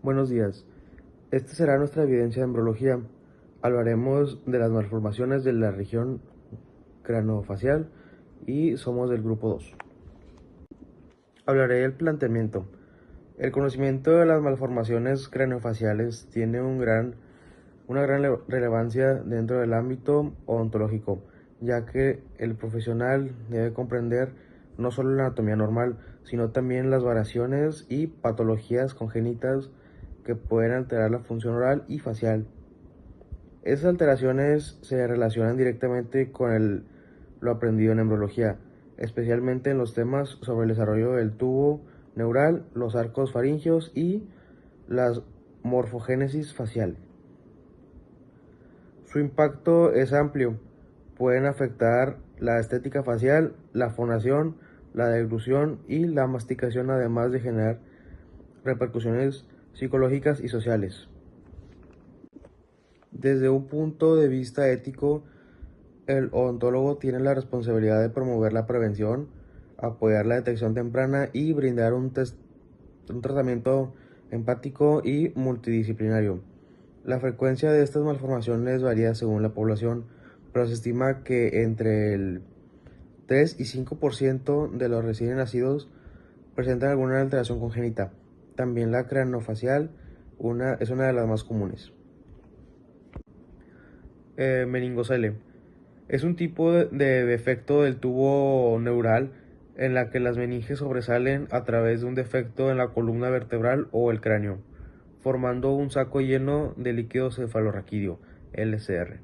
Buenos días. Esta será nuestra evidencia de embriología. Hablaremos de las malformaciones de la región craneofacial y somos del grupo 2. Hablaré del planteamiento. El conocimiento de las malformaciones craneofaciales tiene una gran relevancia dentro del ámbito odontológico, ya que el profesional debe comprender no solo la anatomía normal, sino también las variaciones y patologías congénitas que pueden alterar la función oral y facial. Esas alteraciones se relacionan directamente con lo aprendido en embriología, especialmente en los temas sobre el desarrollo del tubo neural, los arcos faringeos y la morfogénesis facial. Su impacto es amplio. Pueden afectar la estética facial, la fonación, la deglución y la masticación, además de generar repercusiones psicológicas y sociales. Desde un punto de vista ético, el odontólogo tiene la responsabilidad de promover la prevención, apoyar la detección temprana y brindar un tratamiento empático y multidisciplinario. La frecuencia de estas malformaciones varía según la población, pero se estima que entre el 3 y 5% de los recién nacidos presentan alguna alteración congénita. También la craneofacial es una de las más comunes. Meningocele. Es un tipo de defecto del tubo neural en la que las meninges sobresalen a través de un defecto en la columna vertebral o el cráneo, formando un saco lleno de líquido cefalorraquídeo, LCR.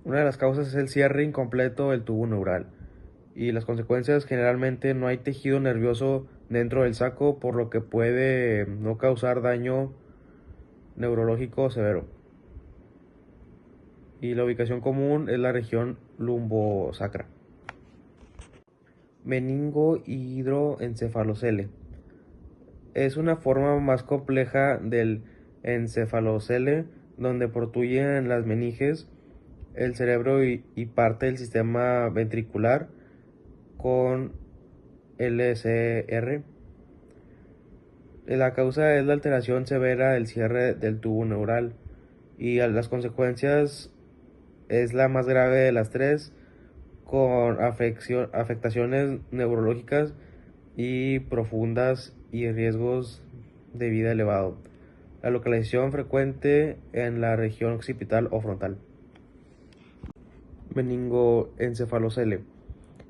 Una de las causas es el cierre incompleto del tubo neural, y las consecuencias generalmente no hay tejido nervioso dentro del saco, por lo que puede no causar daño neurológico severo. Y la ubicación común es la región lumbosacra. Meningohidroencefalocele. Es una forma más compleja del encefalocele, donde protruyen las meninges, el cerebro y parte del sistema ventricular con LCR. La causa es la alteración severa del cierre del tubo neural, y las consecuencias es la más grave de las tres, con afectaciones neurológicas y profundas y riesgos de vida elevado. La localización frecuente en la región occipital o frontal. Meningoencefalocele.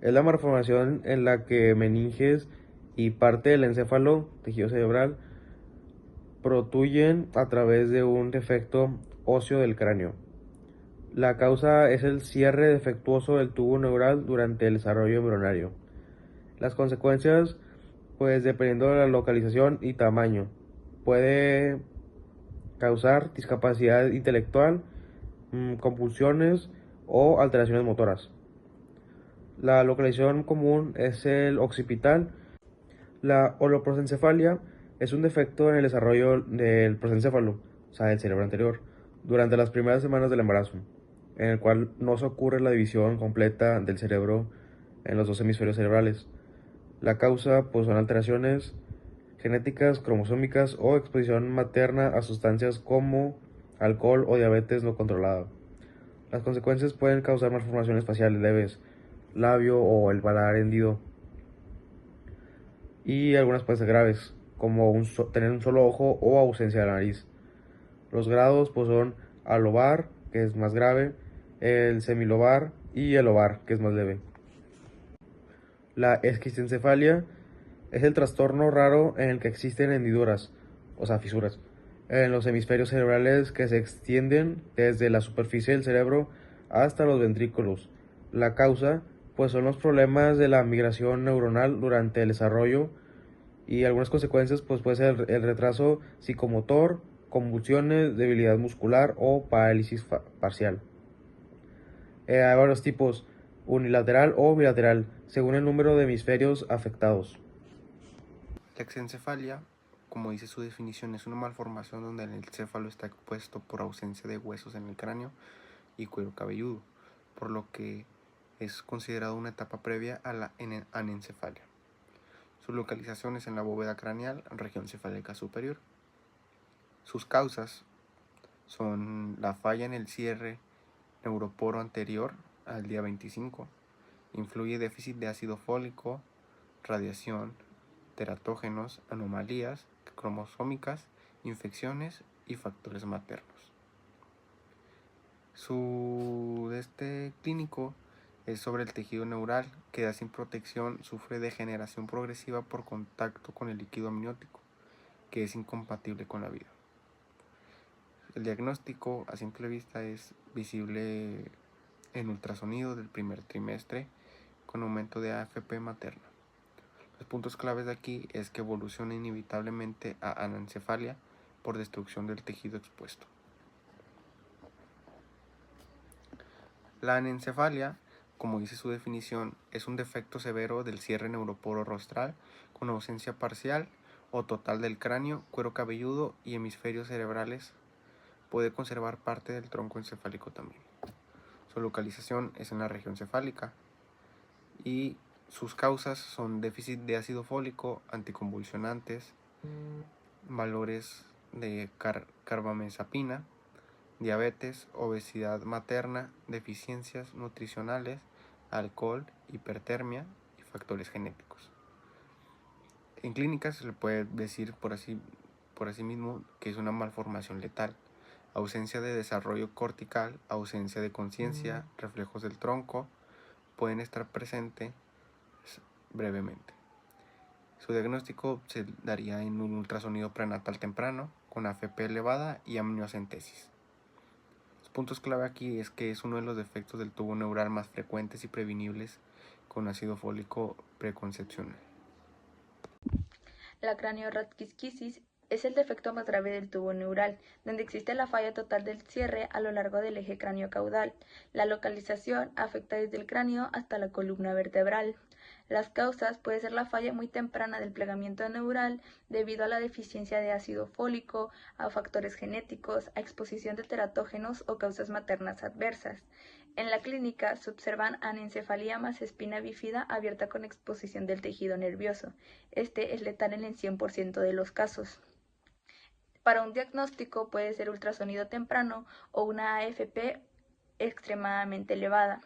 Es la malformación en la que meninges y parte del encéfalo, tejido cerebral, protruyen a través de un defecto óseo del cráneo. La causa es el cierre defectuoso del tubo neural durante el desarrollo embrionario. Las consecuencias, pues dependiendo de la localización y tamaño, puede causar discapacidad intelectual, convulsiones o alteraciones motoras. La localización común es el occipital. La holoprosencefalia es un defecto en el desarrollo del prosencéfalo, o sea, del cerebro anterior, durante las primeras semanas del embarazo, en el cual no se ocurre la división completa del cerebro en los dos hemisferios cerebrales. La causa, pues, son alteraciones genéticas, cromosómicas o exposición materna a sustancias como alcohol o diabetes no controlada. Las consecuencias pueden causar malformaciones faciales leves, labio o el paladar hendido, y algunas pueden ser graves, como tener un solo ojo o ausencia de la nariz. Los grados, pues, son alobar, que es más grave, el semilobar y el lobar, que es más leve. La esquistoencefalia es el trastorno raro en el que existen hendiduras, o sea, fisuras, en los hemisferios cerebrales que se extienden desde la superficie del cerebro hasta los ventrículos. La causa, pues, son los problemas de la migración neuronal durante el desarrollo, y algunas consecuencias, pues, puede ser el retraso psicomotor, convulsiones, debilidad muscular o parálisis parcial. Hay varios tipos: unilateral o bilateral, según el número de hemisferios afectados. La exencefalia, como dice su definición, es una malformación donde el encéfalo está compuesto por ausencia de huesos en el cráneo y cuero cabelludo, por lo que es considerado una etapa previa a la anencefalia. Su localización es en la bóveda craneal, región cefálica superior. Sus causas son la falla en el cierre neuroporo anterior al día 25, influye déficit de ácido fólico, radiación, teratógenos, anomalías cromosómicas, infecciones y factores maternos. Su clínico es sobre el tejido neural, queda sin protección, sufre degeneración progresiva por contacto con el líquido amniótico, que es incompatible con la vida. El diagnóstico a simple vista es visible en ultrasonido del primer trimestre con aumento de AFP materna. Los puntos claves de aquí es que evoluciona inevitablemente a anencefalia por destrucción del tejido expuesto. La anencefalia, como dice su definición, es un defecto severo del cierre neuroporo rostral con ausencia parcial o total del cráneo, cuero cabelludo y hemisferios cerebrales. Puede conservar parte del tronco encefálico también. Su localización es en la región cefálica y sus causas son déficit de ácido fólico, anticonvulsionantes, valores de carbamazepina, diabetes, obesidad materna, deficiencias nutricionales, alcohol, hipertermia y factores genéticos. En clínica se le puede decir por así mismo que es una malformación letal. Ausencia de desarrollo cortical, ausencia de conciencia, reflejos del tronco pueden estar presentes brevemente. Su diagnóstico se daría en un ultrasonido prenatal temprano con AFP elevada y amniocentesis. Los puntos clave aquí es que es uno de los defectos del tubo neural más frecuentes y prevenibles con ácido fólico preconcepcional. La cranioraquisquisis es el defecto más grave del tubo neural, donde existe la falla total del cierre a lo largo del eje cráneo-caudal. La localización afecta desde el cráneo hasta la columna vertebral. Las causas pueden ser la falla muy temprana del plegamiento neural debido a la deficiencia de ácido fólico, a factores genéticos, a exposición de teratógenos o causas maternas adversas. En la clínica se observan anencefalía más espina bífida abierta con exposición del tejido nervioso. Este es letal en el 100% de los casos. Para un diagnóstico puede ser ultrasonido temprano o una AFP extremadamente elevada.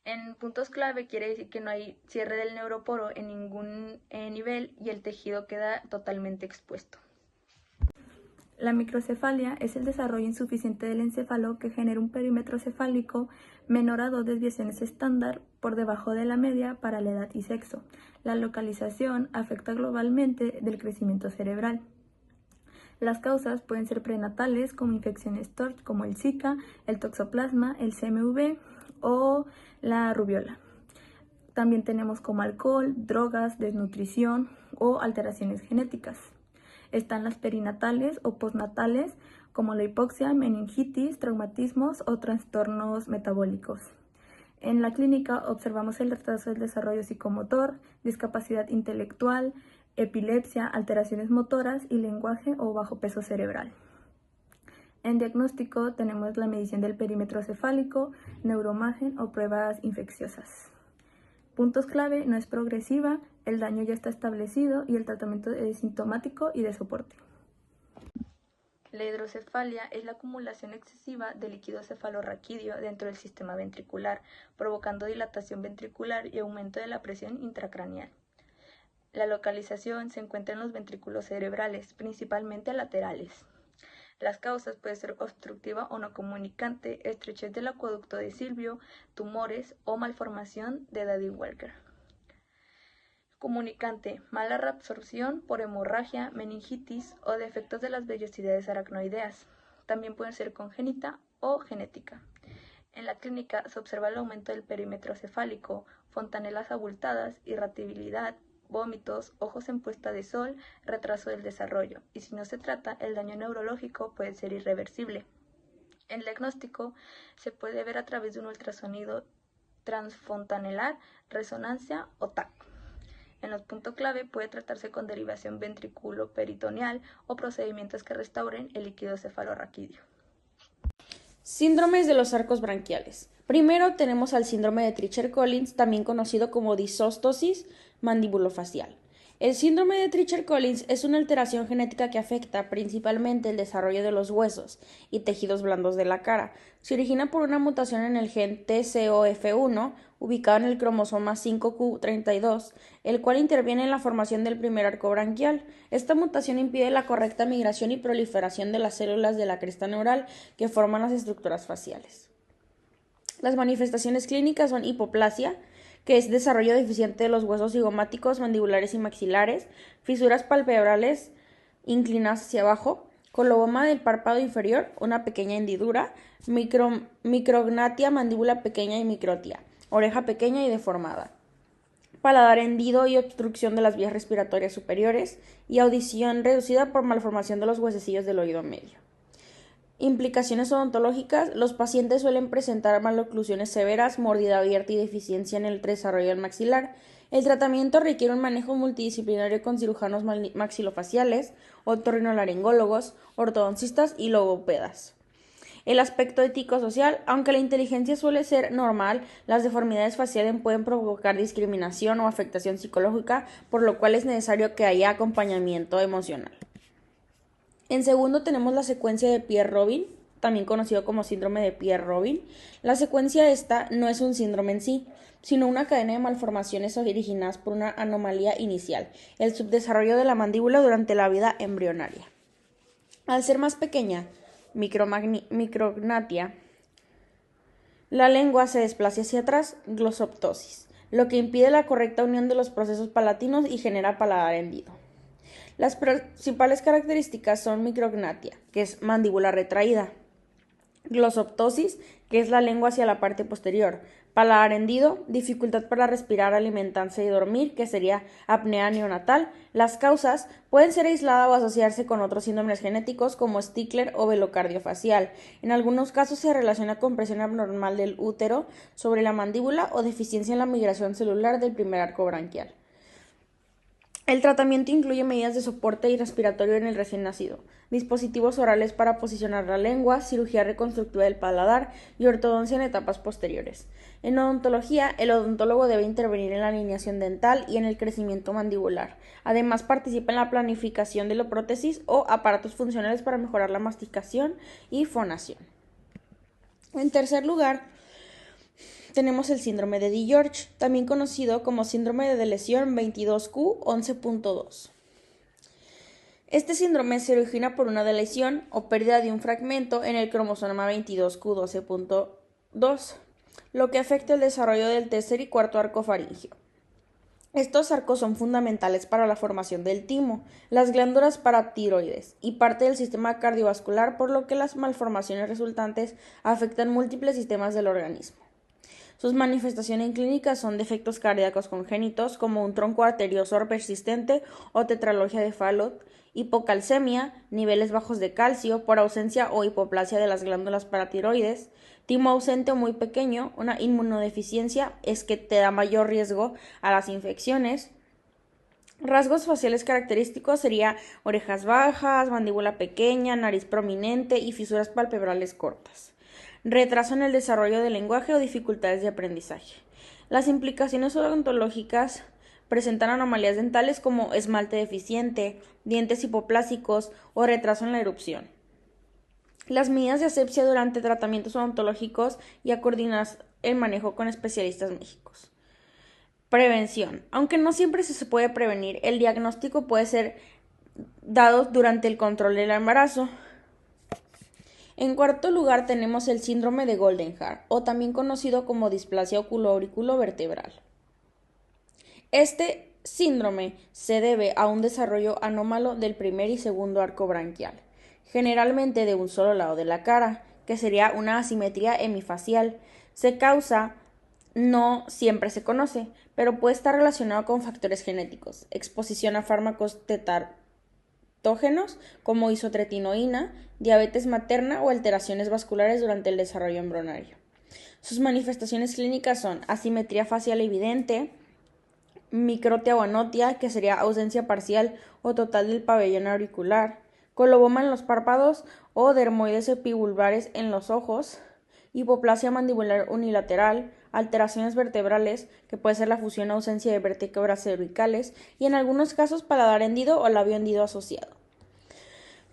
En puntos clave quiere decir que no hay cierre del neuroporo en ningún nivel y el tejido queda totalmente expuesto. La microcefalia es el desarrollo insuficiente del encéfalo que genera un perímetro cefálico menor a 2 desviaciones estándar por debajo de la media para la edad y sexo. La localización afecta globalmente del crecimiento cerebral. Las causas pueden ser prenatales como infecciones TORCH como el Zika, el toxoplasma, el CMV o la rubiola. También tenemos como alcohol, drogas, desnutrición o alteraciones genéticas. Están las perinatales o postnatales como la hipoxia, meningitis, traumatismos o trastornos metabólicos. En la clínica observamos el retraso del desarrollo psicomotor, discapacidad intelectual, epilepsia, alteraciones motoras y lenguaje o bajo peso cerebral. En diagnóstico tenemos la medición del perímetro cefálico, neuroimagen o pruebas infecciosas. Puntos clave: no es progresiva, el daño ya está establecido y el tratamiento es sintomático y de soporte. La hidrocefalia es la acumulación excesiva de líquido cefalorraquídeo dentro del sistema ventricular, provocando dilatación ventricular y aumento de la presión intracraneal. La localización se encuentra en los ventrículos cerebrales, principalmente laterales. Las causas pueden ser obstructiva o no comunicante, estrechez del acueducto de Silvio, tumores o malformación de Daddy-Walker. Comunicante: mala reabsorción por hemorragia, meningitis o defectos de las vellosidades aracnoideas. También puede ser congénita o genética. En la clínica se observa el aumento del perímetro cefálico, fontanelas abultadas, irritabilidad, vómitos, ojos en puesta de sol, retraso del desarrollo, y si no se trata, el daño neurológico puede ser irreversible. El diagnóstico se puede ver a través de un ultrasonido transfontanelar, resonancia o TAC. En los puntos clave puede tratarse con derivación ventriculoperitoneal o procedimientos que restauren el líquido cefalorraquídeo. Síndromes de los arcos branquiales. Primero tenemos al síndrome de Treacher-Collins, también conocido como disóstosis mandibulofacial. El síndrome de Treacher-Collins es una alteración genética que afecta principalmente el desarrollo de los huesos y tejidos blandos de la cara. Se origina por una mutación en el gen TCOF1, ubicado en el cromosoma 5q32, el cual interviene en la formación del primer arco branquial. Esta mutación impide la correcta migración y proliferación de las células de la cresta neural que forman las estructuras faciales. Las manifestaciones clínicas son hipoplasia, que es desarrollo deficiente de los huesos cigomáticos, mandibulares y maxilares, fisuras palpebrales inclinadas hacia abajo, coloboma del párpado inferior, una pequeña hendidura, micrognatia, mandíbula pequeña y microtia, oreja pequeña y deformada, paladar hendido y obstrucción de las vías respiratorias superiores, y audición reducida por malformación de los huesecillos del oído medio. Implicaciones odontológicas. Los pacientes suelen presentar maloclusiones severas, mordida abierta y deficiencia en el desarrollo del maxilar. El tratamiento requiere un manejo multidisciplinario con cirujanos maxilofaciales, otorrinolaringólogos, ortodoncistas y logopedas. El aspecto ético-social. Aunque la inteligencia suele ser normal, las deformidades faciales pueden provocar discriminación o afectación psicológica, por lo cual es necesario que haya acompañamiento emocional. En segundo tenemos la secuencia de Pierre-Robin, también conocido como síndrome de Pierre-Robin. La secuencia esta no es un síndrome en sí, sino una cadena de malformaciones originadas por una anomalía inicial, el subdesarrollo de la mandíbula durante la vida embrionaria. Al ser más pequeña, micrognatia, la lengua se desplaza hacia atrás, glosoptosis, lo que impide la correcta unión de los procesos palatinos y genera paladar hendido. Las principales características son micrognatia, que es mandíbula retraída, glosoptosis, que es la lengua hacia la parte posterior, paladar hendido, dificultad para respirar, alimentarse y dormir, que sería apnea neonatal. Las causas pueden ser aisladas o asociarse con otros síndromes genéticos como Stickler o velocardiofacial. En algunos casos se relaciona con presión abnormal del útero sobre la mandíbula o deficiencia en la migración celular del primer arco branquial. El tratamiento incluye medidas de soporte y respiratorio en el recién nacido, dispositivos orales para posicionar la lengua, cirugía reconstructiva del paladar y ortodoncia en etapas posteriores. En odontología, el odontólogo debe intervenir en la alineación dental y en el crecimiento mandibular. Además, participa en la planificación de la prótesis o aparatos funcionales para mejorar la masticación y fonación. En tercer lugar, tenemos el síndrome de DiGeorge, también conocido como síndrome de lesión 22q11.2. Este síndrome se origina por una lesión o pérdida de un fragmento en el cromosoma 22q12.2, lo que afecta el desarrollo del tercer y cuarto arco faríngeo. Estos arcos son fundamentales para la formación del timo, las glándulas paratiroides y parte del sistema cardiovascular, por lo que las malformaciones resultantes afectan múltiples sistemas del organismo. Sus manifestaciones clínicas son defectos cardíacos congénitos como un tronco arterioso persistente o tetralogia de Fallot, hipocalcemia, niveles bajos de calcio por ausencia o hipoplasia de las glándulas paratiroides, timo ausente o muy pequeño, una inmunodeficiencia es que te da mayor riesgo a las infecciones. Rasgos faciales característicos sería orejas bajas, mandíbula pequeña, nariz prominente y fisuras palpebrales cortas. Retraso en el desarrollo del lenguaje o dificultades de aprendizaje. Las implicaciones odontológicas presentan anomalías dentales como esmalte deficiente, dientes hipoplásicos o retraso en la erupción. Las medidas de asepsia durante tratamientos odontológicos y a coordinar el manejo con especialistas médicos. Prevención. Aunque no siempre se puede prevenir, el diagnóstico puede ser dado durante el control del embarazo. En cuarto lugar tenemos el síndrome de Goldenhar, o también conocido como displasia oculoauriculovertebral. Este síndrome se debe a un desarrollo anómalo del primer y segundo arco branquial, generalmente de un solo lado de la cara, que sería una asimetría hemifacial. Se causa, no siempre se conoce, pero puede estar relacionado con factores genéticos, exposición a fármacos como isotretinoína, diabetes materna o alteraciones vasculares durante el desarrollo embrionario. Sus manifestaciones clínicas son asimetría facial evidente, microtia o anotia, que sería ausencia parcial o total del pabellón auricular, coloboma en los párpados o dermoides epivulvares en los ojos, hipoplasia mandibular unilateral, alteraciones vertebrales, que puede ser la fusión o ausencia de vértebras cervicales, y en algunos casos paladar hendido o labio hendido asociado.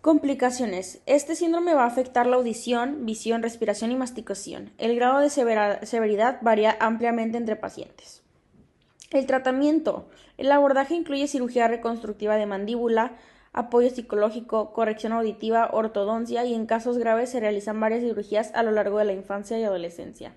Complicaciones. Este síndrome va a afectar la audición, visión, respiración y masticación. El grado de severidad varía ampliamente entre pacientes. El tratamiento. El abordaje incluye cirugía reconstructiva de mandíbula, apoyo psicológico, corrección auditiva, ortodoncia y en casos graves se realizan varias cirugías a lo largo de la infancia y adolescencia.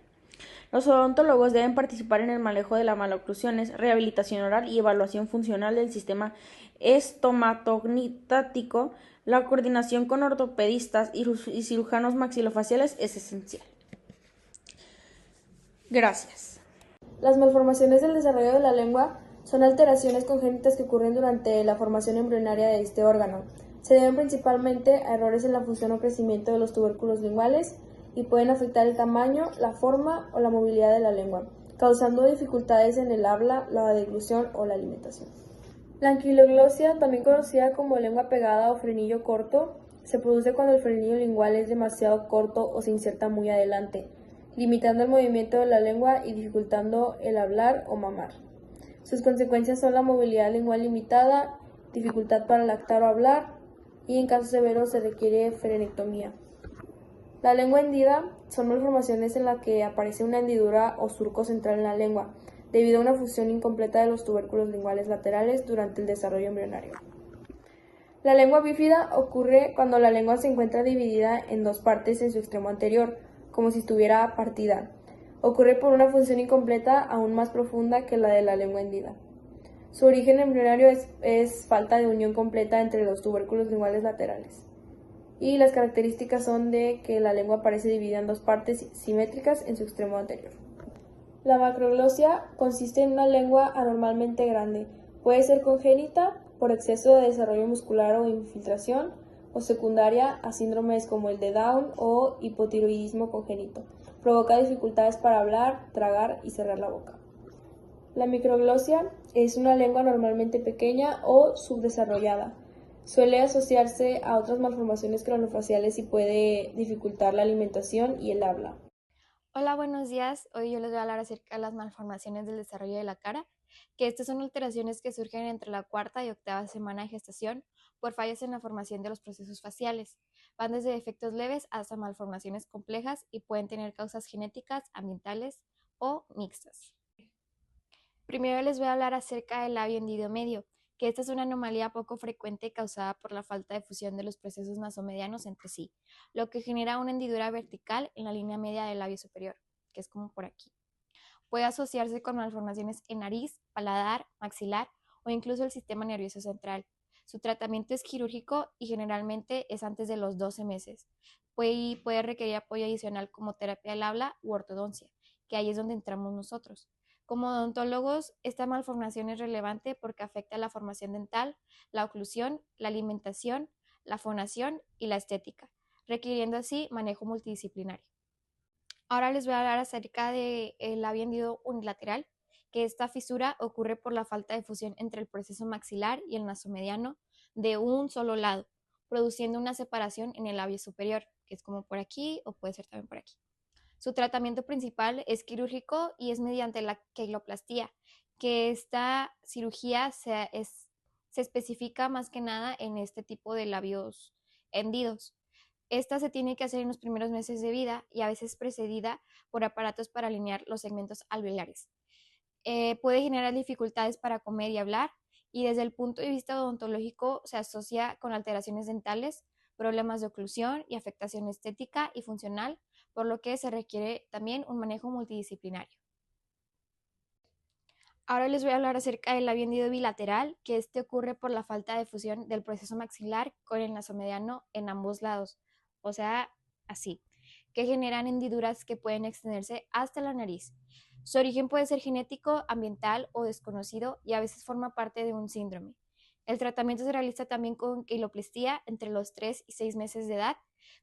Los odontólogos deben participar en el manejo de las maloclusiones, rehabilitación oral y evaluación funcional del sistema estomatognático. La coordinación con ortopedistas y cirujanos maxilofaciales es esencial. Gracias. Las malformaciones del desarrollo de la lengua son alteraciones congénitas que ocurren durante la formación embrionaria de este órgano. Se deben principalmente a errores en la función o crecimiento de los tubérculos linguales y pueden afectar el tamaño, la forma o la movilidad de la lengua, causando dificultades en el habla, la deglución o la alimentación. La anquiloglosia, también conocida como lengua pegada o frenillo corto, se produce cuando el frenillo lingual es demasiado corto o se inserta muy adelante, limitando el movimiento de la lengua y dificultando el hablar o mamar. Sus consecuencias son la movilidad lingual limitada, dificultad para lactar o hablar, y en casos severos se requiere frenectomía. La lengua hendida son malformaciones en las que aparece una hendidura o surco central en la lengua, debido a una fusión incompleta de los tubérculos linguales laterales durante el desarrollo embrionario. La lengua bífida ocurre cuando la lengua se encuentra dividida en dos partes en su extremo anterior, como si estuviera partida. Ocurre por una función incompleta aún más profunda que la de la lengua hendida. Su origen embrionario es falta de unión completa entre los tubérculos linguales laterales. Y las características son de que la lengua aparece dividida en dos partes simétricas en su extremo anterior. La macroglosia consiste en una lengua anormalmente grande. Puede ser congénita por exceso de desarrollo muscular o infiltración, o secundaria a síndromes como el de Down o hipotiroidismo congénito. Provoca dificultades para hablar, tragar y cerrar la boca. La microglosia es una lengua normalmente pequeña o subdesarrollada. Suele asociarse a otras malformaciones craneofaciales y puede dificultar la alimentación y el habla. Hola, buenos días. Hoy yo les voy a hablar acerca de las malformaciones del desarrollo de la cara, que estas son alteraciones que surgen entre la cuarta y octava semana de gestación por fallas en la formación de los procesos faciales. Van desde defectos leves hasta malformaciones complejas y pueden tener causas genéticas, ambientales o mixtas. Primero les voy a hablar acerca del labio hendido medio, que esta es una anomalía poco frecuente causada por la falta de fusión de los procesos nasomedianos entre sí, lo que genera una hendidura vertical en la línea media del labio superior, que es como por aquí. Puede asociarse con malformaciones en nariz, paladar, maxilar o incluso el sistema nervioso central. Su tratamiento es quirúrgico y generalmente es antes de los 12 meses. Puede requerir apoyo adicional como terapia del habla u ortodoncia, que ahí es donde entramos nosotros. Como odontólogos, esta malformación es relevante porque afecta la formación dental, la oclusión, la alimentación, la fonación y la estética, requiriendo así manejo multidisciplinario. Ahora les voy a hablar acerca del labio hendido unilateral, que esta fisura ocurre por la falta de fusión entre el proceso maxilar y el nasomediano de un solo lado, produciendo una separación en el labio superior, que es como por aquí o puede ser también por aquí. Su tratamiento principal es quirúrgico y es mediante la queiloplastía, que esta cirugía se especifica más que nada en este tipo de labios hendidos. Esta se tiene que hacer en los primeros meses de vida y a veces precedida por aparatos para alinear los segmentos alveolares. Puede generar dificultades para comer y hablar y desde el punto de vista odontológico se asocia con alteraciones dentales, problemas de oclusión y afectación estética y funcional, por lo que se requiere también un manejo multidisciplinario. Ahora les voy a hablar acerca del labio hendido bilateral, que este ocurre por la falta de fusión del proceso maxilar con el nasomediano en ambos lados, o sea, así, que generan hendiduras que pueden extenderse hasta la nariz. Su origen puede ser genético, ambiental o desconocido y a veces forma parte de un síndrome. El tratamiento se realiza también con queiloplastía entre los 3 y 6 meses de edad,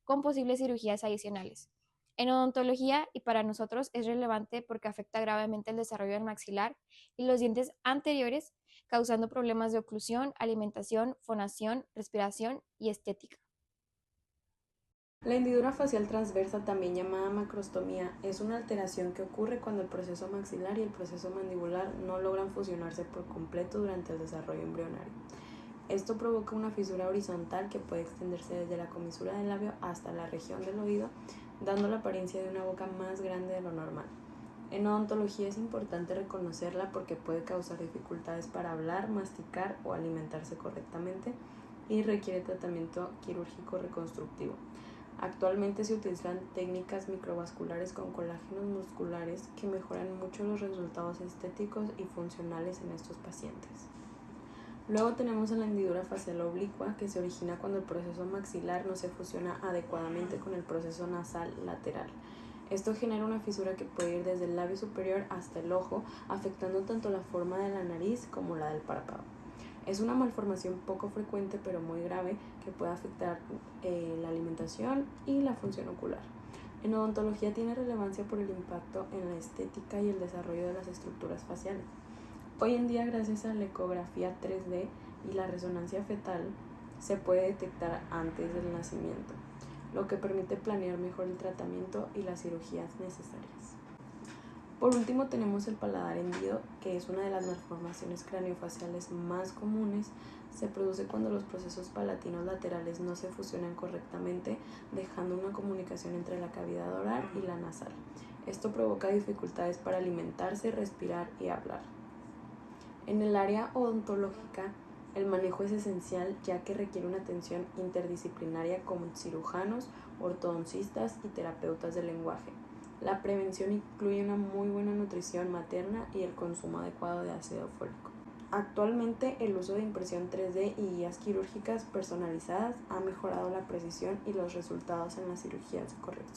con posibles cirugías adicionales. En odontología y para nosotros es relevante porque afecta gravemente el desarrollo del maxilar y los dientes anteriores, causando problemas de oclusión, alimentación, fonación, respiración y estética. La hendidura facial transversa, también llamada macrostomía, es una alteración que ocurre cuando el proceso maxilar y el proceso mandibular no logran fusionarse por completo durante el desarrollo embrionario. Esto provoca una fisura horizontal que puede extenderse desde la comisura del labio hasta la región del oído, dando la apariencia de una boca más grande de lo normal. En odontología es importante reconocerla porque puede causar dificultades para hablar, masticar o alimentarse correctamente y requiere tratamiento quirúrgico reconstructivo. Actualmente se utilizan técnicas microvasculares con colágenos musculares que mejoran mucho los resultados estéticos y funcionales en estos pacientes. Luego tenemos la hendidura facial oblicua, que se origina cuando el proceso maxilar no se fusiona adecuadamente con el proceso nasal lateral. Esto genera una fisura que puede ir desde el labio superior hasta el ojo, afectando tanto la forma de la nariz como la del párpado. Es una malformación poco frecuente pero muy grave que puede afectar la alimentación y la función ocular. En odontología tiene relevancia por el impacto en la estética y el desarrollo de las estructuras faciales. Hoy en día, gracias a la ecografía 3D y la resonancia fetal, se puede detectar antes del nacimiento, lo que permite planear mejor el tratamiento y las cirugías necesarias. Por último tenemos el paladar hendido, que es una de las malformaciones craniofaciales más comunes. Se produce cuando los procesos palatinos laterales no se fusionan correctamente, dejando una comunicación entre la cavidad oral y la nasal. Esto provoca dificultades para alimentarse, respirar y hablar. En el área odontológica, el manejo es esencial ya que requiere una atención interdisciplinaria con cirujanos, ortodoncistas y terapeutas del lenguaje. La prevención incluye una muy buena nutrición materna y el consumo adecuado de ácido fólico. Actualmente, el uso de impresión 3D y guías quirúrgicas personalizadas ha mejorado la precisión y los resultados en las cirugías de corrección.